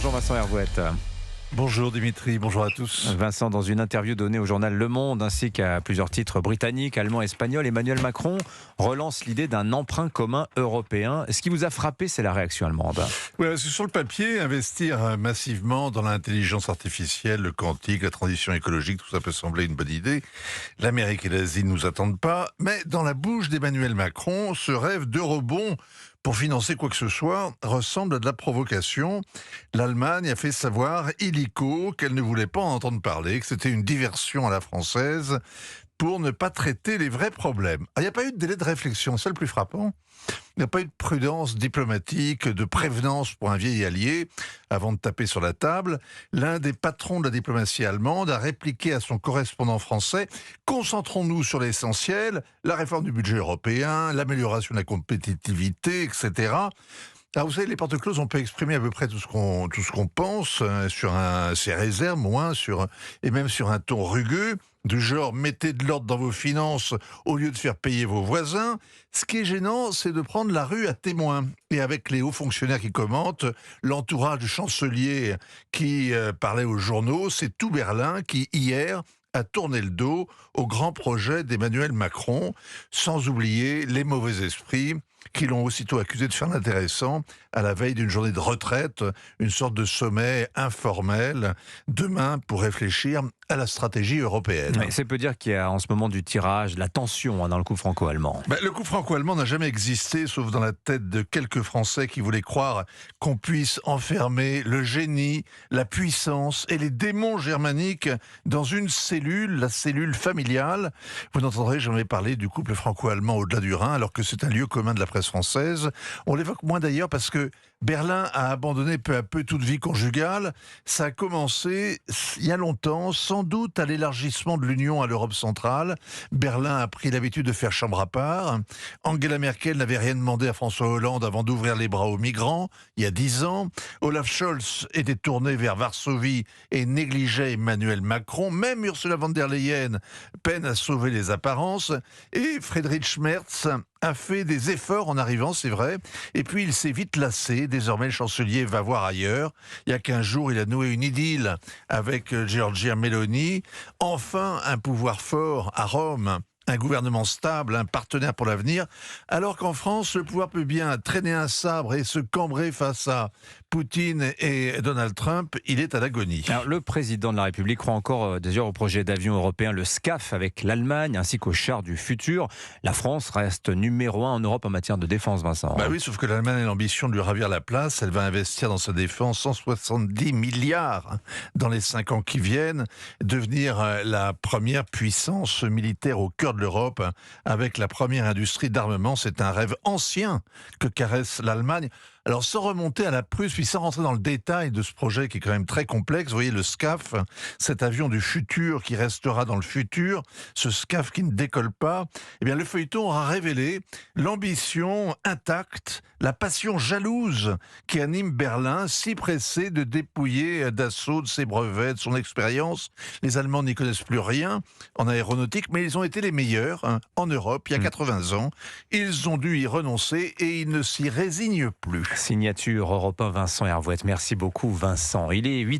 Bonjour Vincent Hervouette. Bonjour Dimitri, bonjour à tous. Vincent, dans une interview donnée au journal Le Monde ainsi qu'à plusieurs titres britanniques, allemands, espagnols, Emmanuel Macron relance l'idée d'un emprunt commun européen. Ce qui vous a frappé, c'est la réaction allemande. Ouais, parce que sur le papier, investir massivement dans l'intelligence artificielle, le quantique, la transition écologique, tout ça peut sembler une bonne idée. L'Amérique et l'Asie ne nous attendent pas, mais dans la bouche d'Emmanuel Macron, ce rêve d'eurobond pour financer quoi que ce soit ressemble à de la provocation. L'Allemagne a fait savoir illico qu'elle ne voulait pas en entendre parler, que c'était une diversion à la française pour ne pas traiter les vrais problèmes. Il n'y a pas eu de délai de réflexion, c'est le plus frappant. Il n'y a pas eu de prudence diplomatique, de prévenance pour un vieil allié avant de taper sur la table. L'un des patrons de la diplomatie allemande a répliqué à son correspondant français « Concentrons-nous sur l'essentiel, la réforme du budget européen, l'amélioration de la compétitivité, etc. » Alors vous savez, les porte closes, on peut exprimer à peu près tout ce qu'on pense, sur ses réserves, moins, et même sur un ton rugueux, du genre « mettez de l'ordre dans vos finances au lieu de faire payer vos voisins ». Ce qui est gênant, c'est de prendre la rue à témoin. Et avec les hauts fonctionnaires qui commentent, l'entourage du chancelier qui parlait aux journaux, c'est tout Berlin qui, hier, a tourné le dos au grand projet d'Emmanuel Macron, sans oublier les mauvais esprits qui l'ont aussitôt accusé de faire l'intéressant à la veille d'une journée de retraite, une sorte de sommet informel, demain pour réfléchir à la stratégie européenne. Mais c'est peu dire qu'il y a en ce moment du tirage, de la tension dans le coup franco-allemand. Le coup franco-allemand n'a jamais existé, sauf dans la tête de quelques Français qui voulaient croire qu'on puisse enfermer le génie, la puissance et les démons germaniques dans une cellule, la cellule familiale. Vous n'entendrez jamais parler du couple franco-allemand au-delà du Rhin, alors que c'est un lieu commun de la presse française. On l'évoque moins d'ailleurs parce que Berlin a abandonné peu à peu toute vie conjugale. Ça a commencé il y a longtemps, sans doute à l'élargissement de l'Union à l'Europe centrale. Berlin a pris l'habitude de faire chambre à part. Angela Merkel n'avait rien demandé à François Hollande avant d'ouvrir les bras aux migrants, il y a 10 ans. Olaf Scholz était tourné vers Varsovie et négligeait Emmanuel Macron. Même Ursula von der Leyen peine à sauver les apparences. Et Friedrich Merz a fait des efforts en arrivant, c'est vrai, et puis il s'est vite lassé. Désormais, le chancelier va voir ailleurs. Il y a 15 jours, il a noué une idylle avec Giorgia Meloni. Enfin, un pouvoir fort à Rome, un gouvernement stable, un partenaire pour l'avenir, alors qu'en France, le pouvoir peut bien traîner un sabre et se cambrer face à Poutine et Donald Trump. Il est à l'agonie. Alors, le président de la République croit encore d'ailleurs au projet d'avion européen, le SCAF, avec l'Allemagne, ainsi qu'au char du futur. La France reste numéro 1 en Europe en matière de défense, Vincent. Oui, sauf que l'Allemagne a l'ambition de lui ravir la place. Elle va investir dans sa défense 170 milliards dans les 5 ans qui viennent, devenir la première puissance militaire au cœur de l'Europe, avec la première industrie d'armement. C'est un rêve ancien que caresse l'Allemagne. Alors, sans remonter à la Prusse, puis sans rentrer dans le détail de ce projet qui est quand même très complexe, vous voyez le SCAF, cet avion du futur qui restera dans le futur, ce SCAF qui ne décolle pas, eh bien le feuilleton aura révélé l'ambition intacte, la passion jalouse qui anime Berlin, si pressé de dépouiller Dassault de ses brevets, de son expérience. Les Allemands n'y connaissent plus rien en aéronautique, mais ils ont été les meilleurs en Europe il y a 80 ans. Ils ont dû y renoncer et ils ne s'y résignent plus. Signature Europe 1, Vincent Hervouette. Merci beaucoup, Vincent. Il est 8